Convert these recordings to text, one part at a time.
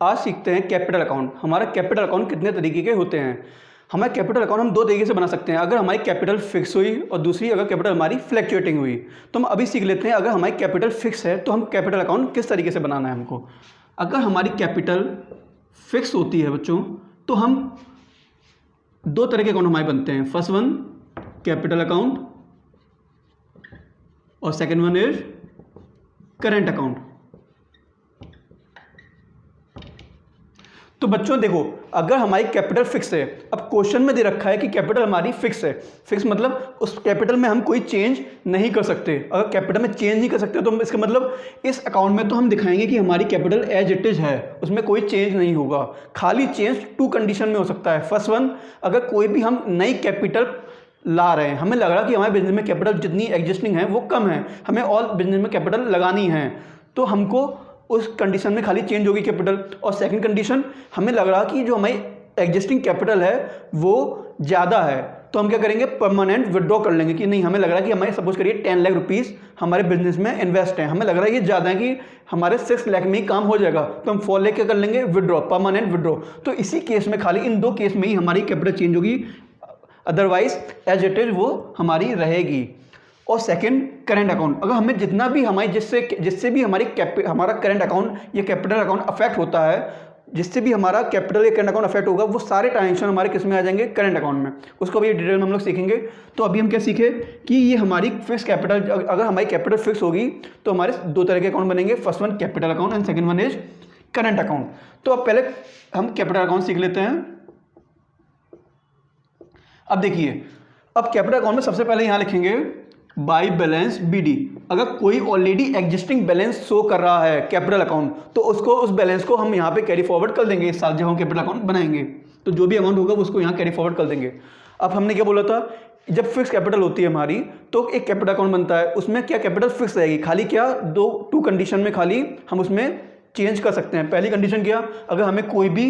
आज सीखते हैं कैपिटल अकाउंट। हमारा कैपिटल अकाउंट कितने तरीके के होते हैं। हमारा कैपिटल अकाउंट हम दो तरीके से बना सकते हैं, अगर हमारी कैपिटल फिक्स हुई और दूसरी अगर कैपिटल हमारी फ्लैक्चुएटिंग हुई। तो हम अभी सीख लेते हैं अगर हमारी कैपिटल फिक्स है तो हम कैपिटल अकाउंट किस तरीके से बनाना है हमको। अगर हमारी कैपिटल फिक्स होती है बच्चों तो हम दो तरह के अकाउंट हमारे बनते हैं। फर्स्ट वन कैपिटल अकाउंट और second one is current account. तो बच्चों देखो, अगर हमारी कैपिटल फिक्स है, अब क्वेश्चन में दे रखा है कि कैपिटल हमारी फिक्स है। फिक्स मतलब उस कैपिटल में हम कोई चेंज नहीं कर सकते। अगर कैपिटल में चेंज नहीं कर सकते तो इसका मतलब इस अकाउंट में तो हम दिखाएंगे कि हमारी कैपिटल एज इट इज है, उसमें कोई चेंज नहीं होगा। खाली चेंज टू कंडीशन में हो सकता है। फर्स्ट वन, अगर कोई भी हम नई कैपिटल ला रहे हैं, हमें लग रहा है कि हमारे बिजनेस में कैपिटल जितनी एग्जिस्टिंग है वो कम है, हमें और बिजनेस में कैपिटल लगानी है, तो हमको उस कंडीशन में खाली चेंज होगी कैपिटल। और सेकंड कंडीशन, हमें लग रहा कि जो हमारी एग्जिस्टिंग कैपिटल है वो ज़्यादा है, तो हम क्या करेंगे, परमानेंट विड्रॉ कर लेंगे कि नहीं, हमें लग रहा है कि हमारे सपोज करिए 10 लाख रुपीज़ हमारे बिजनेस में इन्वेस्ट है, हमें लग रहा है ये ज़्यादा है कि हमारे 6 लाख में ही काम हो जाएगा, तो हम 4 लाख क्या कर लेंगे, विड्रॉ, परमानेंट विड्रॉ। तो इसी केस में, खाली इन दो केस में ही हमारी कैपिटल चेंज होगी, अदरवाइज एज इट इज वो हमारी रहेगी। और सेकंड करंट अकाउंट, अगर हमें जितना भी हमारी जिससे भी हमारा करंट अकाउंट या कैपिटल अकाउंट अफेक्ट होता है, जिससे भी हमारा कैपिटल या करंट अकाउंट अफेक्ट होगा, वो सारे ट्रांजेक्शन हमारे किस में आ जाएंगे, करंट अकाउंट में। उसको अभी डिटेल में हम लोग सीखेंगे। तो अभी हम क्या सीखे कि ये हमारी फिक्स कैपिटल, अगर हमारी कैपिटल फिक्स होगी तो हमारे दो तरह के अकाउंट बनेंगे। First one capital account and second one is current account. तो अब पहले हम कैपिटल अकाउंट सीख लेते हैं। अब देखिए, अब कैपिटल अकाउंट में सबसे पहले यहां लिखेंगे बाई बैलेंस BD। अगर कोई ऑलरेडी एग्जिस्टिंग बैलेंस शो कर रहा है कैपिटल अकाउंट, तो उस बैलेंस को हम यहाँ पे कैरी फॉरवर्ड कर देंगे। इस साल जब हम कैपिटल अकाउंट बनाएंगे तो जो भी अमाउंट होगा उसको यहाँ कैरी फॉरवर्ड कर देंगे। अब हमने क्या बोला था, जब फिक्स कैपिटल होती है हमारी तो एक कैपिटल अकाउंट बनता है, उसमें क्या कैपिटल फिक्स रहेगी, खाली क्या टू कंडीशन में खाली हम उसमें चेंज कर सकते हैं। पहली कंडीशन क्या, अगर हमें कोई भी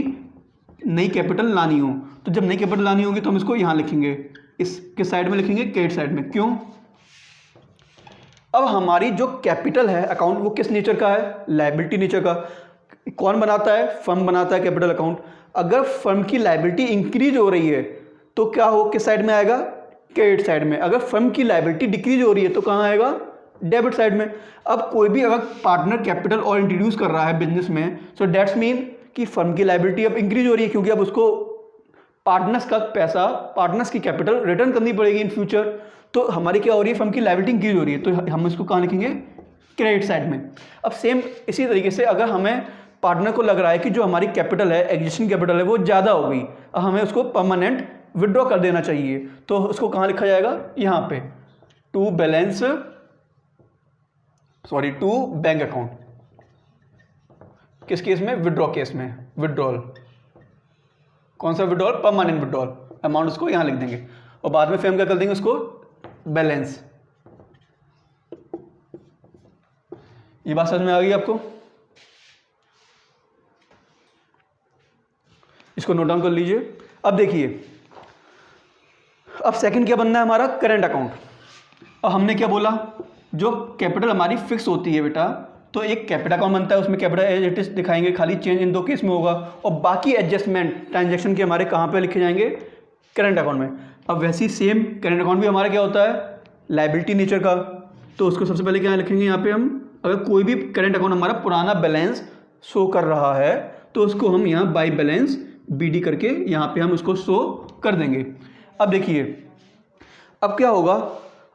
नई कैपिटल लानी हो, तो जब नई कैपिटल लानी होगी तो हम इसको यहाँ लिखेंगे, इसके साइड में लिखेंगे, क्रेडिट साइड में। क्यों, अब हमारी जो कैपिटल है अकाउंट वो किस नेचर का है, लायबिलिटी नेचर का। कौन बनाता है, फर्म बनाता है कैपिटल अकाउंट। अगर फर्म की लायबिलिटी इंक्रीज हो रही है तो क्या हो, किस साइड में आएगा, क्रेडिट साइड में। अगर फर्म की लायबिलिटी डिक्रीज हो रही है तो कहाँ आएगा, डेबिट साइड में। अब कोई भी अगर पार्टनर कैपिटल और इंट्रोड्यूस कर रहा है बिजनेस में, सो दैट्स मीन कि फर्म की लायबिलिटी अब इंक्रीज हो रही है, क्योंकि अब उसको पार्टनर्स का पैसा, पार्टनर्स की कैपिटल रिटर्न करनी पड़ेगी इन फ्यूचर। तो हमारी क्या हो रही है, फर्म की लायबिलिटी इंक्रीज हो रही है, तो हम इसको कहाँ लिखेंगे, क्रेडिट साइड में। अब सेम इसी तरीके से अगर हमें पार्टनर को लग रहा है कि जो हमारी कैपिटल है, एग्जिस्टिंग कैपिटल है, वो ज़्यादा हो गई, अब हमें उसको परमानेंट विड्रॉ कर देना चाहिए, तो उसको कहाँ लिखा जाएगा, यहाँ पे टू बैंक अकाउंट। किस केस में, विड्रॉ केस में, विड्रॉल। कौन सा विड्रॉल, परमानेंट विड्रॉल। अमाउंट उसको यहाँ लिख देंगे और बाद में फिर हम क्या कर देंगे, उसको बैलेंस। ये बात समझ में आ गई आपको, इसको नोट डाउन कर लीजिए। अब देखिए, अब सेकंड क्या बनना है हमारा, करंट अकाउंट। अब हमने क्या बोला, जो कैपिटल हमारी फिक्स होती है बेटा, तो एक कैपिटल अकाउंट बनता है, उसमें कैपिटल एज इट इज दिखाएंगे, खाली चेंज इन दो केस में होगा, और बाकी एडजस्टमेंट ट्रांजैक्शन के हमारे कहाँ पे लिखे जाएंगे, करंट अकाउंट में। अब वैसे ही सेम करंट अकाउंट भी हमारा क्या होता है, लायबिलिटी नेचर का, तो उसको सबसे पहले क्या लिखेंगे यहाँ पे हम, अगर कोई भी करंट अकाउंट हमारा पुराना बैलेंस शो कर रहा है तो उसको हम यहाँ बाई बैलेंस BD करके यहाँ पे हम उसको शो कर देंगे। अब देखिए, अब क्या होगा,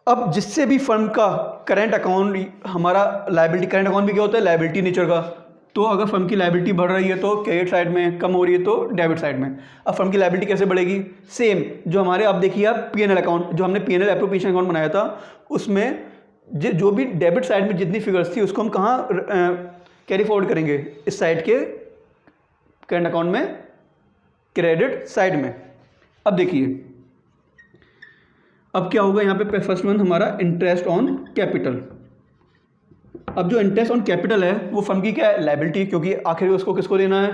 अब जिससे भी फर्म का करंट अकाउंट, हमारा लायबिलिटी, करंट अकाउंट भी क्या होता है, लायबिलिटी नेचर का, तो अगर फर्म की लायबिलिटी बढ़ रही है तो क्रेडिट साइड में, कम हो रही है तो डेबिट साइड में। अब फर्म की लायबिलिटी कैसे बढ़ेगी, सेम जो हमारे, अब देखिए आप P&L अकाउंट, जो हमने P&L एप्रोप्रिएशन अकाउंट बनाया था, उसमें जो भी डेबिट साइड में जितनी फिगर्स थी उसको हम कहाँ कैरी फॉरवर्ड करेंगे, इस साइड के करंट अकाउंट में, क्रेडिट साइड में। अब देखिए, अब क्या होगा यहाँ पे, फर्स्ट वन हमारा इंटरेस्ट ऑन कैपिटल। अब जो इंटरेस्ट ऑन कैपिटल है वो फर्म की क्या है, लायबिलिटी, क्योंकि आखिर उसको किसको देना है,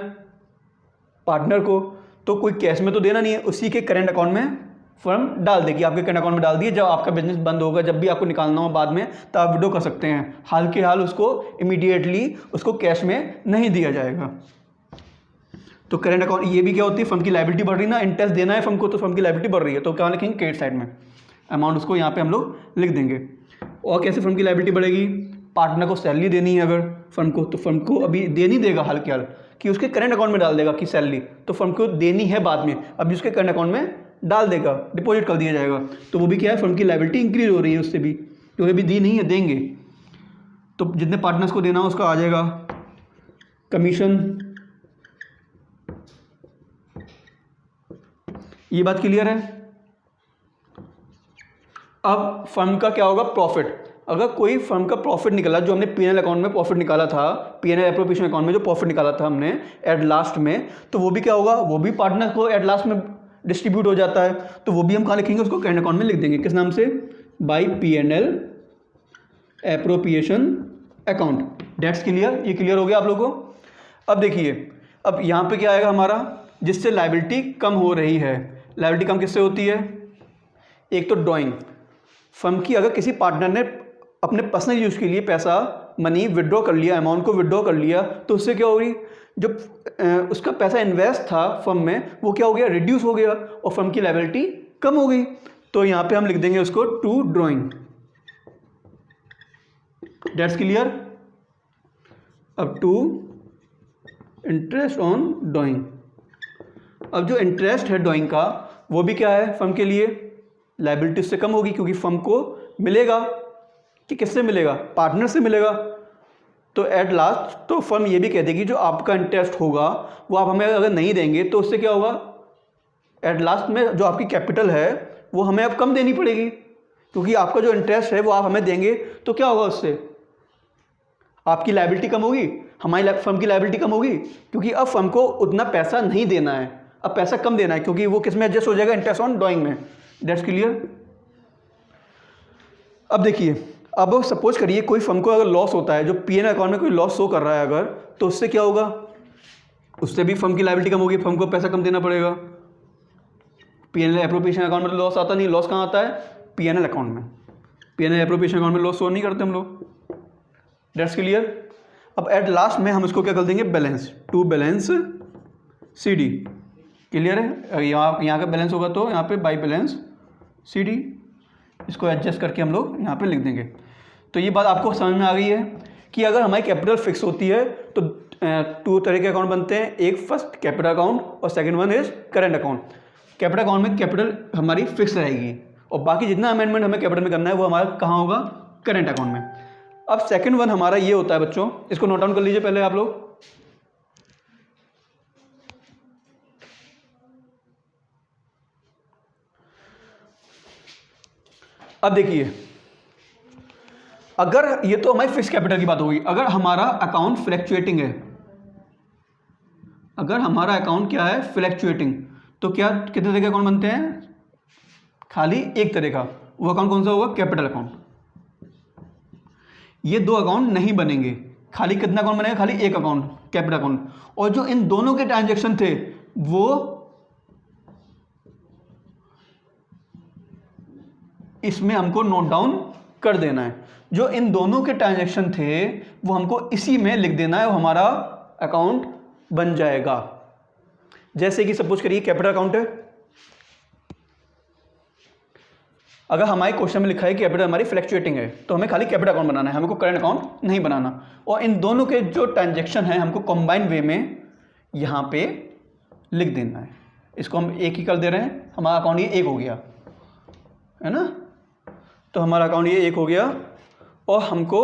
पार्टनर को, तो कोई कैश में तो देना नहीं है, उसी के करंट अकाउंट में फर्म डाल देगी, आपके करंट अकाउंट में डाल दिए। जब आपका बिजनेस बंद होगा, जब भी आपको निकालना हो बाद में, तो आप विड्रॉ कर सकते हैं। हाल के हाल उसको इमीडिएटली उसको कैश में नहीं दिया जाएगा। तो करेंट अकाउंट ये भी क्या होती है, फर्म की लायबिलिटी बढ़ रही है ना, इंटरेस्ट देना है फर्म को तो फर्म की लायबिलिटी बढ़ रही है, तो क्या लिखेंगे क्रेडिट साइड में अमाउंट, उसको यहाँ पे हम लोग लिख देंगे। और कैसे फर्म की लायबिलिटी बढ़ेगी, पार्टनर को सैलरी देनी है अगर फर्म को, तो फर्म को अभी दे नहीं देगा हाल के हाल कि उसके करंट अकाउंट में डाल देगा कि सैलरी, तो फर्म को देनी है बाद में, अभी उसके करंट अकाउंट में डाल देगा, डिपॉजिट कर दिया जाएगा, तो वो भी क्या है, फर्म की लायबिलिटी इंक्रीज हो रही है उससे भी, क्योंकि अभी दी नहीं है, देंगे तो जितने पार्टनर्स को देना हो उसका आ जाएगा कमीशन। ये बात क्लियर है। अब फर्म का क्या होगा, प्रॉफिट, अगर कोई फर्म का प्रॉफिट निकला, जो हमने पीएनएल अकाउंट में प्रॉफिट निकाला था, पीएनएल एप्रोप्रिएशन अकाउंट में जो प्रॉफिट निकाला था हमने एट लास्ट में, तो वो भी क्या होगा, वो भी पार्टनर को एट लास्ट में डिस्ट्रीब्यूट हो जाता है, तो वो भी हम कहाँ लिखेंगे, उसको करंट अकाउंट में लिख देंगे, किस नाम से, by PNL appropriation account. That's clear, ये क्लियर हो गया आप लोगों को। अब देखिए, अब यहाँ पे क्या आएगा हमारा, जिससे लायबिलिटी कम हो रही है, लायबिलिटी कम किससे होती है, एक तो ड्राइंग, फर्म की अगर किसी पार्टनर ने अपने पर्सनल यूज़ के लिए पैसा मनी विड्रॉ कर लिया, अमाउंट को विड्रॉ कर लिया, तो उससे क्या होगी, जो उसका पैसा इन्वेस्ट था फर्म में वो क्या हो गया, रिड्यूस हो गया और फर्म की लायबिलिटी कम हो गई, तो यहाँ पे हम लिख देंगे उसको टू ड्राइंग। That's clear. अब टू इंटरेस्ट ऑन ड्राइंग, अब जो इंटरेस्ट है ड्राइंग का वो भी क्या है, फर्म के लिए लायबिलिटी से कम होगी, क्योंकि फर्म को मिलेगा कि किससे मिलेगा, पार्टनर से मिलेगा, तो एट लास्ट तो फर्म ये भी कह देगी जो आपका इंटरेस्ट होगा वो आप हमें अगर नहीं देंगे तो उससे क्या होगा, एट लास्ट में जो आपकी कैपिटल है वो हमें अब कम देनी पड़ेगी, क्योंकि आपका जो इंटरेस्ट है वो आप हमें देंगे तो क्या होगा, उससे आपकी लायबिलिटी कम होगी, हमारी फर्म की लायबिलिटी कम होगी, क्योंकि अब फर्म को उतना पैसा नहीं देना है, अब पैसा कम देना है, क्योंकि वो किस में एडजस्ट हो जाएगा, इंटरेस्ट ऑन ड्राइंग में। That's clear. अब देखिए, अब सपोज करिए कोई फर्म को अगर लॉस होता है, जो पीएनएल अकाउंट में कोई लॉस शो कर रहा है अगर, तो उससे क्या होगा, उससे भी फर्म की लायबिलिटी कम होगी, फर्म को पैसा कम देना पड़ेगा। पीएनएल एप्रोप्रिएशन अकाउंट में तो लॉस आता नहीं, लॉस कहाँ आता है, पीएनएल अकाउंट में, पीएनएल एप्रोप्रिएशन अकाउंट में लॉस शो नहीं करते हम लोग। That's clear. अब एट लास्ट में हम इसको क्या कर देंगे, balance, to balance CD. Clear है, यहाँ का बैलेंस होगा तो यहाँ पे बाई बैलेंस सीडी, इसको एडजस्ट करके हम लोग यहाँ पे लिख देंगे। तो ये बात आपको समझ में आ गई है कि अगर हमारी कैपिटल फिक्स होती है तो टू तरह के अकाउंट बनते हैं, एक फर्स्ट कैपिटल अकाउंट और second one is current account. Capital account में कैपिटल हमारी फिक्स रहेगी और बाकी जितना अमेंडमेंट हमें कैपिटल में करना है वो हमारा कहाँ होगा, करंट अकाउंट में। अब सेकंड वन हमारा ये होता है बच्चों, इसको नोट डाउन कर लीजिए पहले आप लोग। अब देखिए, अगर ये तो हमारी फिक्स कैपिटल की बात होगी, अगर हमारा अकाउंट फ्लैक्चुएटिंग है, अगर हमारा अकाउंट क्या है, फ्लैक्चुएटिंग, तो क्या कितने तरह के अकाउंट बनते हैं, खाली एक तरह का, वो अकाउंट कौन सा होगा, कैपिटल अकाउंट। ये दो अकाउंट नहीं बनेंगे, खाली कितना अकाउंट बनेगा, खाली एक अकाउंट, कैपिटल अकाउंट। और जो इन दोनों के ट्रांजैक्शन थे वो इसमें हमको नोट डाउन कर देना है, जो इन दोनों के ट्रांजैक्शन थे वो हमको इसी में लिख देना है, वो हमारा अकाउंट बन जाएगा। जैसे कि सपोज करिए कैपिटल अकाउंट है, अगर हमारे क्वेश्चन में लिखा है कि कैपिटल हमारी फ्लैक्चुएटिंग है तो हमें खाली कैपिटल अकाउंट बनाना है, हमको करंट अकाउंट नहीं बनाना। और इन दोनों के जो ट्रांजैक्शन है हमको कंबाइन वे में यहाँ पे लिख देना है। इसको हम एक ही कर दे रहे हैं, हमारा अकाउंट ये एक हो गया है ना, तो हमारा अकाउंट ये एक हो गया और हमको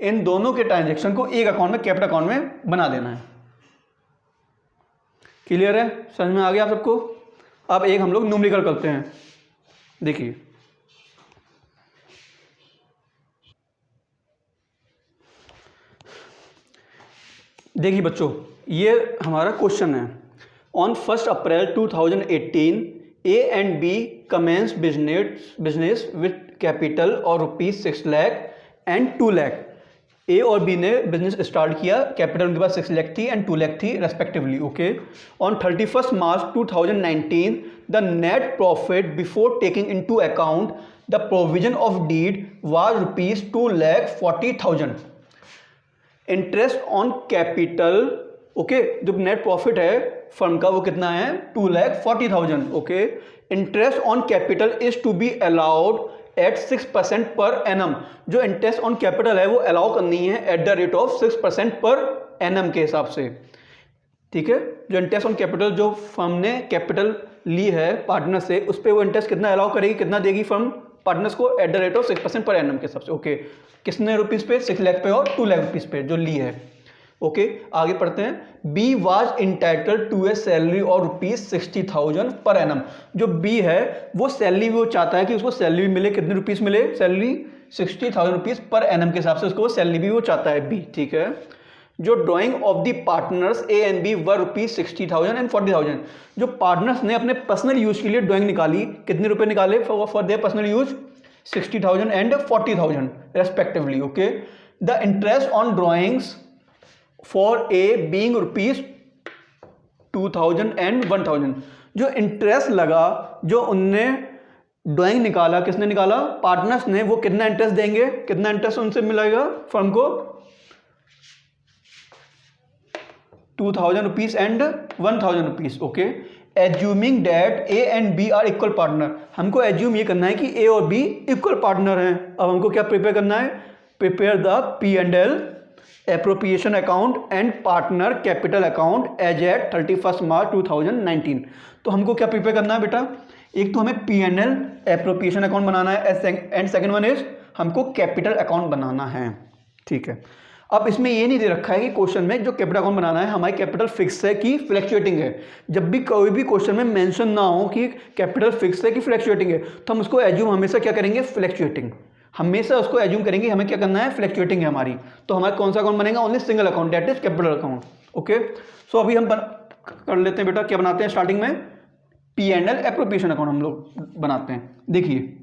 इन दोनों के ट्रांजैक्शन को एक अकाउंट में, कैपिटल अकाउंट में बना देना है। क्लियर है, समझ में आ गया आप सबको। अब एक हम लोग न्यूमेरिकल करते हैं, देखिए देखिए बच्चों, ये हमारा क्वेश्चन है। On 1 April 2018 A and B commenced business with capital और ₹6 लाख एंड 2 लाख। ए और बी ने बिजनेस स्टार्ट किया, कैपिटल उनके पास 6 लाख थी एंड 2 लाख थी respectively. Okay, on 31 March 2019 the net profit before taking into account the provision of deed was ₹2,40,000। Interest on capital okay. जो net profit है firm का वो कितना है 2,40,000। Okay. Interest on capital is to be allowed at 6% per annum. जो interest on capital है वो allow करनी है at the rate of 6% per annum के हिसाब से, ठीक है। जो इंटरेस्ट ऑन कैपिटल जो फर्म ने कैपिटल ली है पार्टनर से, उस पर वो इंटरेस्ट कितना अलाउ करेगी, कितना देगी फर्म पार्टनर्स को at the rate of 6% per annum के हिसाब से। ओके। कितने रुपीज़ पे 6 लाख पे और 2 लाख रुपीज़ पे जो ली है। ओके। आगे पढ़ते हैं। B was entitled to a salary और ₹60,000 पर एनम। जो बी है वो सैलरी, वो चाहता है कि उसको सैलरी मिले, कितने रुपीज़ मिले सैलरी 60,000 रुपीज़ पर एनम के हिसाब से उसको सैलरी भी वो चाहता है बी, ठीक है। जो drawing of the partners A and B were ₹60,000 and 40,000। जो पार्टनर्स ने अपने पर्सनल यूज के लिए ड्राइंग निकाली, कितने रुपए निकाले for their personal use 60,000 and 40,000 respectively. Okay. The interest on drawings for a being ₹2,000 and 1,000। जो इंटरेस्ट लगा, जो उनने ड्राइंग निकाला, किसने निकाला पार्टनर्स ने, वो कितना इंटरेस्ट देंगे, कितना इंटरेस्ट उनसे मिलेगा फर्म को 2,000 rupees and 1,000 rupees. Okay. Assuming that A and B are equal partner. हमको एज्यूम ये करना है कि ए और बी इक्वल पार्टनर हैं। अब हमको क्या प्रिपेयर करना है, prepare the P&L appropriation account and partner capital account as at 31 March 2019। तो हमको क्या प्रिपेयर करना है बेटा, एक तो हमें P&L एप्रोप्रिएशन अकाउंट बनाना है एंड सेकंड वन इज हमको कैपिटल अकाउंट बनाना है, ठीक है। अब इसमें ये नहीं दे रखा है कि क्वेश्चन में जो कैपिटल अकाउंट बनाना है हमारी कैपिटल फिक्स है कि फ्लैक्चुएटिंग है। जब भी कोई भी क्वेश्चन में मेंशन ना हो कि कैपिटल फिक्स है कि फ्लैक्चुएटिंग है, तो हम उसको एज्यूम हमेशा क्या करेंगे, फ्लैक्चुएटिंग। हमेशा उसको एज्यूम करेंगे, हमें क्या करना है, फ्लैक्चुएटिंग है हमारी। तो हमारा कौन सा अकाउंट बनेगा, only single account, that is capital account. Okay. So अभी हम कर लेते हैं बेटा, क्या बनाते हैं स्टार्टिंग में P&L एप्रोप्रिएशन अकाउंट हम लोग बनाते हैं। देखिए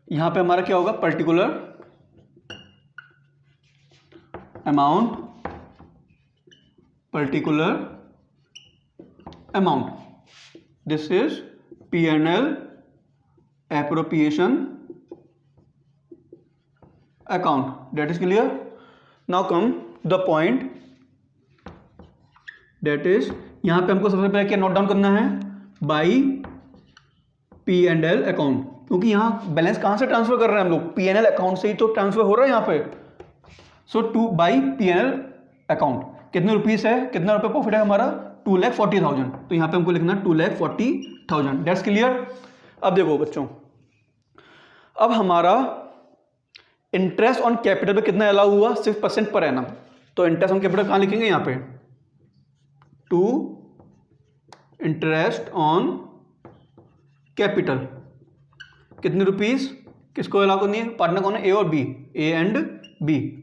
यहां पे हमारा क्या होगा, particular amount, particular amount, this is P&L appropriation account, that is clear. Now come the point, that is यहां पे हमको सबसे पहले क्या नोट डाउन करना है, बाई P&L अकाउंट, क्योंकि यहाँ बैलेंस कहाँ से ट्रांसफर कर रहे हैं हम लोग, P&L अकाउंट से ही तो ट्रांसफर हो रहा है यहाँ पे। सो टू बाई P&L अकाउंट, कितने रुपीस है, कितना रुपये प्रॉफिट है हमारा 2,40,000। तो यहाँ पे हमको लिखना 2,40,000, दैट्स क्लियर। अब देखो बच्चों, अब हमारा इंटरेस्ट ऑन कैपिटल पे कितना अलाउ हुआ, 6% पर एनम। तो इंटरेस्ट ऑन कैपिटल कहाँ लिखेंगे, यहाँ पे टू इंटरेस्ट ऑन कैपिटल कितने रुपीस, किसको अलाउ करनी है, पार्टनर कौन है, ए और बी, ए एंड बी,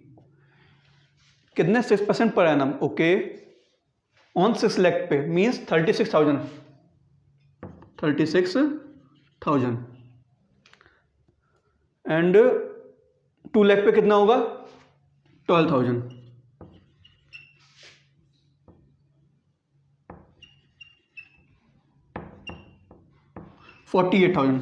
कितने 6% per annum. Okay. On 6 lakh पे मीन्स 36,000 एंड 2 लाख पे कितना होगा 12,000। $48,000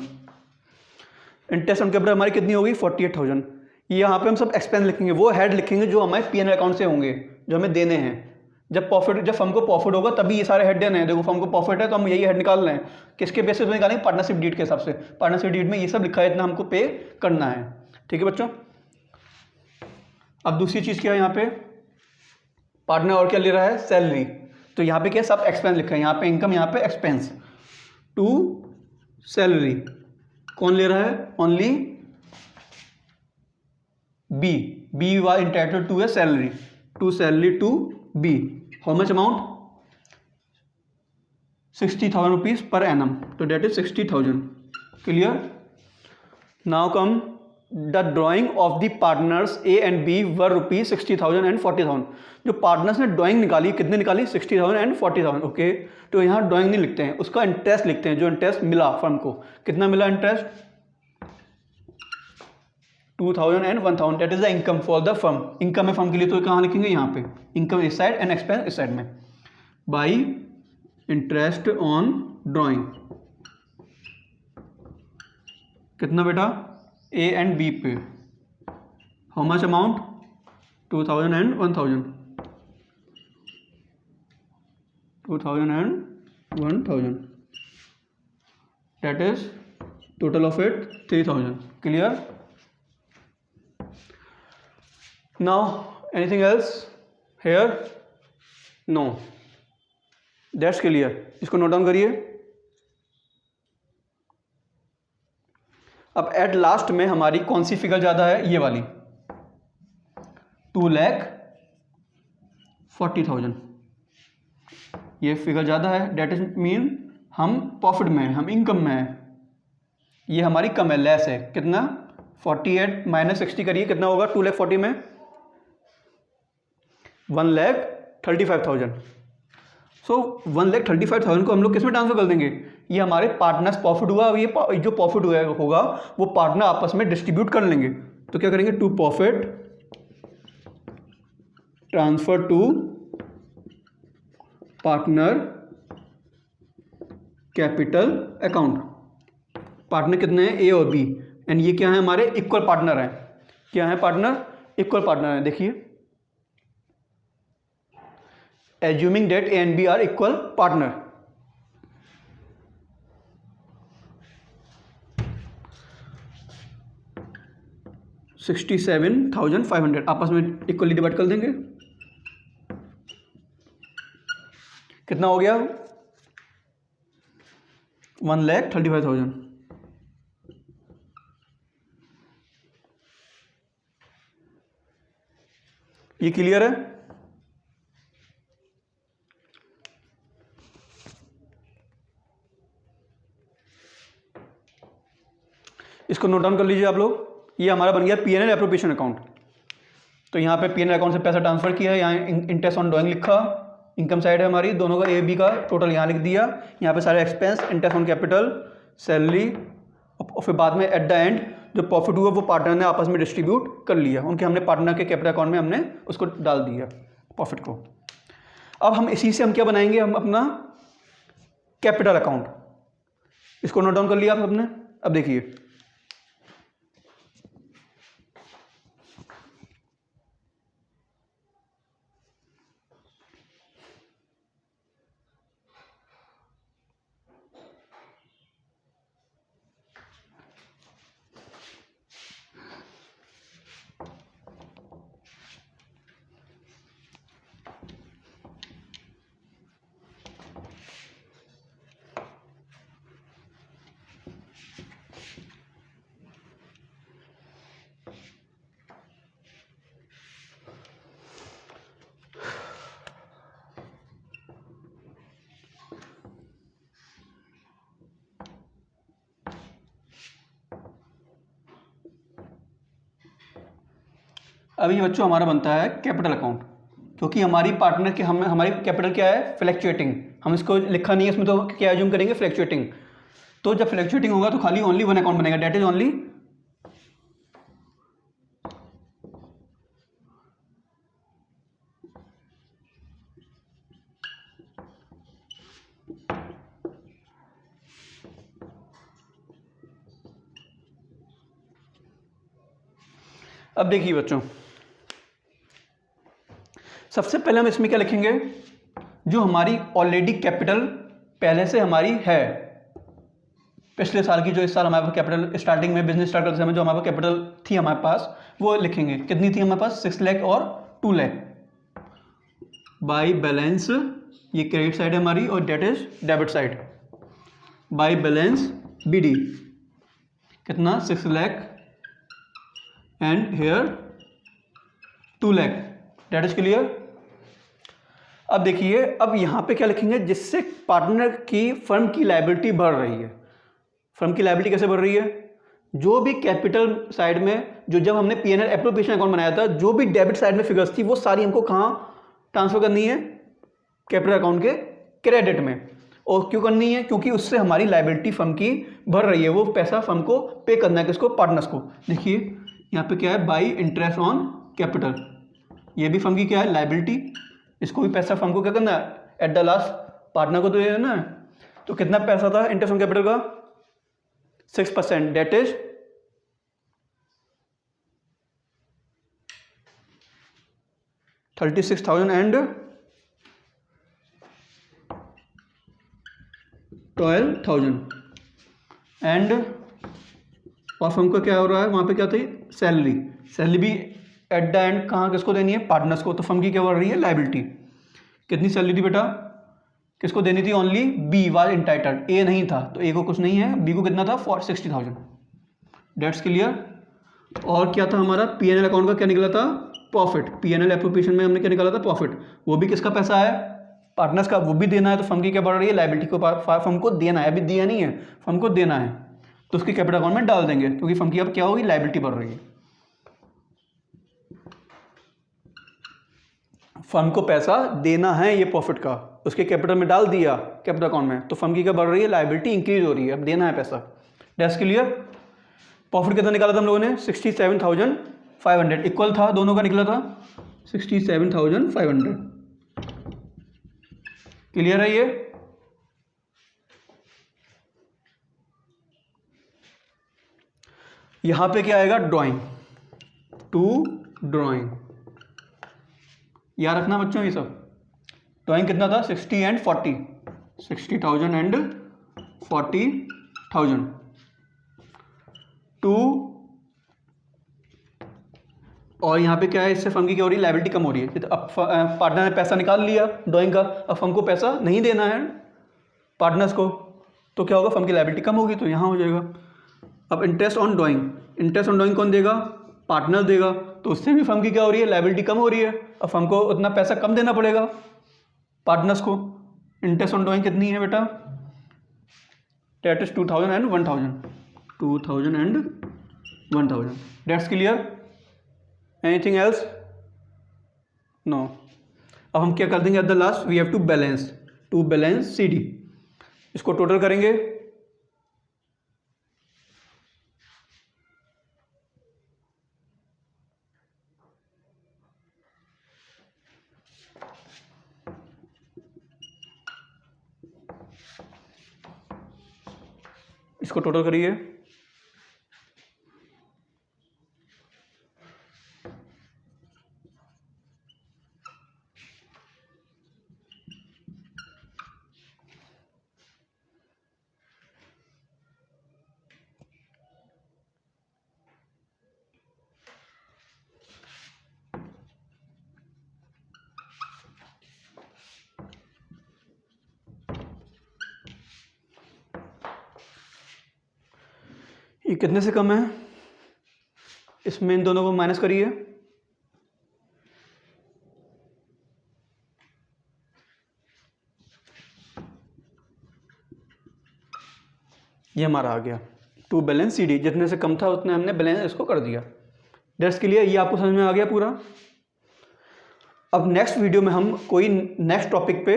इंटरेस्ट ऑन कैपिटल हमारी कितनी होगी 48,000। यहाँ पे हम सब एक्सपेंस लिखेंगे, वो हेड लिखेंगे जो हमारे P&L अकाउंट से होंगे, जो हमें देने हैं। जब फर्म को प्रॉफिट होगा तभी ये सारे हेड देने हैं। देखो फर्म को प्रॉफिट है तो हम यही हेड निकाल रहे हैं, किसके बेसिस पे निकालेंगे, पार्टनरशिप डीड के हिसाब से। पार्टनरशिप डीड में ये सब लिखा है, इतना हमको पे करना है, ठीक है बच्चों। अब दूसरी चीज़ क्या है, यहाँ पे पार्टनर और क्या ले रहा है, सैलरी। तो यहाँ पे क्या सब एक्सपेंस लिखा है, यहाँ पे इनकम, यहाँ पे एक्सपेंस। टू सैलरी कौन ले रहा है, only B was entitled to a salary, to salary to B. How much amount 60,000 rupees per annum, तो that is 60,000, clear. Now come the drawing of the partners A and B were ₹60,000 and 40,000। जो partners ने drawing निकाली, कितने निकाली 60,000 and 40,000। Okay. तो यहाँ drawing नहीं लिखते हैं, उसका इंटरेस्ट लिखते हैं, जो इंटरेस्ट मिला फर्म को, कितना मिला interest 2,000 and 1,000, that is the income for the firm. Income है फर्म के लिए, तो कहाँ लिखेंगे, यहाँ पे। इनकम इस साइड एंड एक्सपेंस इस साइड में, बाई इंटरेस्ट ऑन ड्राइंग, कितना बेटा, ए एंड बी पे, how much amount, 2000 and 1000, 2000 and 1000, that is total of it 3000. Clear? Now anything else here? No, that's clear. इसको नोट डाउन करिए. अब at last में हमारी कौन सी फिगर ज़्यादा है, ये वाली 2,40,000, ये फिगर ज़्यादा है. डेट इज मीन हम प्रॉफिट में हैं, हम इनकम में हैं. ये हमारी कम है, लेस है. कितना, 48 माइनस 60 करिए, कितना होगा 2,40,000 में, 1,35,000. सो 1,35,000 को हम लोग किस में ट्रांसफर कर देंगे, ये हमारे पार्टनर्स प्रॉफिट हुआ. अब ये जो प्रॉफिट होगा वो पार्टनर आपस में डिस्ट्रीब्यूट कर लेंगे. तो क्या करेंगे, to profit transfer to partner capital account. Partner कितने हैं, ए और बी, एंड ये क्या है, हमारे इक्वल पार्टनर हैं. क्या है पार्टनर, इक्वल पार्टनर हैं. देखिए, assuming that A and B are equal partner. $67,500 आपस में इक्वली डिवाइड कर देंगे. कितना हो गया, 1,35,000. ये क्लियर है. इसको नोट डाउन कर लीजिए आप लोग. ये हमारा बन गया पीएनएल एप्रोप्रिएशन अकाउंट. तो यहाँ पे पीएनएल अकाउंट से पैसा ट्रांसफर किया है, यहाँ इंटरेस्ट ऑन ड्राइंग लिखा, इनकम साइड है हमारी, दोनों का ए बी का टोटल यहाँ लिख दिया. यहाँ पे सारे expense, interest on capital, salary, और फिर बाद में एट द एंड जो प्रॉफिट हुआ वो पार्टनर ने आपस में डिस्ट्रीब्यूट कर लिया. उनके हमने पार्टनर के कैपिटल अकाउंट में हमने उसको डाल दिया प्रॉफिट को. अब हम इसी से हम क्या बनाएंगे, हम अपना कैपिटल अकाउंट. इसको नोट डाउन कर लिया आप सबने. अब देखिए, अभी बच्चों हमारा बनता है कैपिटल अकाउंट, क्योंकि हमारी पार्टनर के हमारी कैपिटल क्या है, फ्लैक्चुएटिंग. हम इसको लिखा नहीं है इसमें, तो क्या एज्यूम करेंगे, फ्लैक्चुएटिंग. तो जब फ्लैक्चुएटिंग होगा तो खाली ओनली वन अकाउंट बनेगा, डेट इज ओनली अब देखिए बच्चों, सबसे पहले हम इसमें क्या लिखेंगे, जो हमारी ऑलरेडी कैपिटल पहले से हमारी है, पिछले साल की, जो इस साल हमारे पास कैपिटल स्टार्टिंग में बिजनेस स्टार्ट करते समय जो हमारे पास कैपिटल थी हमारे पास, वो लिखेंगे. कितनी थी हमारे पास, 6 लाख और 2 लाख. बाई बैलेंस, ये क्रेडिट साइड है हमारी, और that is debit side. By balance BD कितना, 6 lakh and here 2 lakh. That is clear. अब देखिए, अब यहां पे क्या लिखेंगे, जिससे पार्टनर की फर्म की लायबिलिटी बढ़ रही है. फर्म की लायबिलिटी कैसे बढ़ रही है, जो भी कैपिटल साइड में, जो जब हमने पीएनएल एप्रोप्रिएशन अकाउंट बनाया था, जो भी डेबिट साइड में फिगर्स थी वो सारी हमको कहाँ ट्रांसफर करनी है, कैपिटल अकाउंट के क्रेडिट में. और क्यों करनी है, क्योंकि उससे हमारी लायबिलिटी फर्म की बढ़ रही है. वो पैसा फर्म को पे करना है, किसको, पार्टनर्स को. देखिए यहाँ पे क्या है, बाई इंटरेस्ट ऑन कैपिटल, ये भी फर्म की क्या है, लायबिलिटी. इसको भी पैसा फर्म को क्या करना है, एट द लास्ट पार्टनर को तो ये है ना. तो कितना पैसा था इंटरेस्ट ऑन कैपिटल का 6%, डेट इज 36,000 एंड 12,000 एंड और फर्म का क्या हो रहा है, वहाँ पे क्या थी सैलरी, सैलरी भी एट द एंड कहाँ किसको देनी है, पार्टनर्स को। तो फर्म की क्या बढ़ रही है, लायबिलिटी। कितनी सैलरी थी बेटा, किसको देनी थी, ओनली बी वाज इंटाइटल्ड, ए नहीं था, तो ए को कुछ नहीं है, बी को कितना था 60,000, डेट्स क्लियर। और क्या था हमारा P&L अकाउंट का क्या निकला था, प्रॉफिट। P&L एप्रोप्रिएशन में हमने क्या निकाला था, प्रॉफिट, वो भी किसका पैसा है, पार्टनर्स का, वो भी देना है। तो फर्म की क्या बढ़ रही है, लायबिलिटी को फर्म को देना है, अभी दिया नहीं है, फर्म को देना है, तो उसके कैपिटल अकाउंट में डाल देंगे, क्योंकि फर्म की अब क्या होगी, लायबिलिटी बढ़ रही है। फर्म को पैसा देना है ये प्रॉफिट का, उसके कैपिटल में डाल दिया कैपिटल अकाउंट में, तो फर्म की क्या बढ़ रही है, लायबिलिटी इंक्रीज हो रही है, अब देना है पैसा। Dates clear. प्रॉफिट कितना निकाला था हम लोगों ने, 67,500, इक्वल था, दोनों का निकला था 67,500। क्लियर है ये। यहां पे क्या आएगा, ड्राइंग, टू ड्राइंग, याद रखना बच्चों ये सब। ड्राइंग कितना था, 60 एंड 40, 60,000 एंड 40,000 टू, और यहाँ पे क्या है, इससे फर्म की क्या हो रही है, लायबिलिटी कम हो रही है। तो अब पार्टनर ने पैसा निकाल लिया ड्राइंग का, अब फर्म को पैसा नहीं देना है पार्टनर्स को, तो क्या होगा, फर्म की लायबिलिटी कम होगी, तो यहाँ हो जाएगा। अब interest on drawing, interest on drawing कौन देगा, पार्टनर देगा, तो उससे भी फर्म की क्या हो रही है, लायबिलिटी कम हो रही है, अब फर्म को उतना पैसा कम देना पड़ेगा पार्टनर्स को। इंटरेस्ट ऑन ड्राइंग कितनी है बेटा, that is 2,000 and 1,000, 2,000 and 1,000। That's clear. Anything else, no. अब हम क्या कर देंगे, at the last we have to balance CD, इसको टोटल करेंगे, इसको टोटल करिए, ये कितने से कम है, इसमें इन दोनों को माइनस करिए, ये हमारा आ गया टू बैलेंस CD, जितने से कम था उतने हमने बैलेंस इसको कर दिया। डेट्स के लिए ये आपको समझ में आ गया पूरा। अब नेक्स्ट वीडियो में हम कोई नेक्स्ट टॉपिक पे,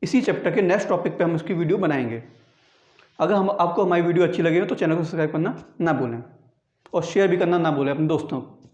इसी चैप्टर के नेक्स्ट टॉपिक पे हम उसकी वीडियो बनाएंगे। अगर आपको हमारी वीडियो अच्छी लगे तो चैनल को सब्सक्राइब करना ना भूलें और शेयर भी करना ना भूलें अपने दोस्तों को।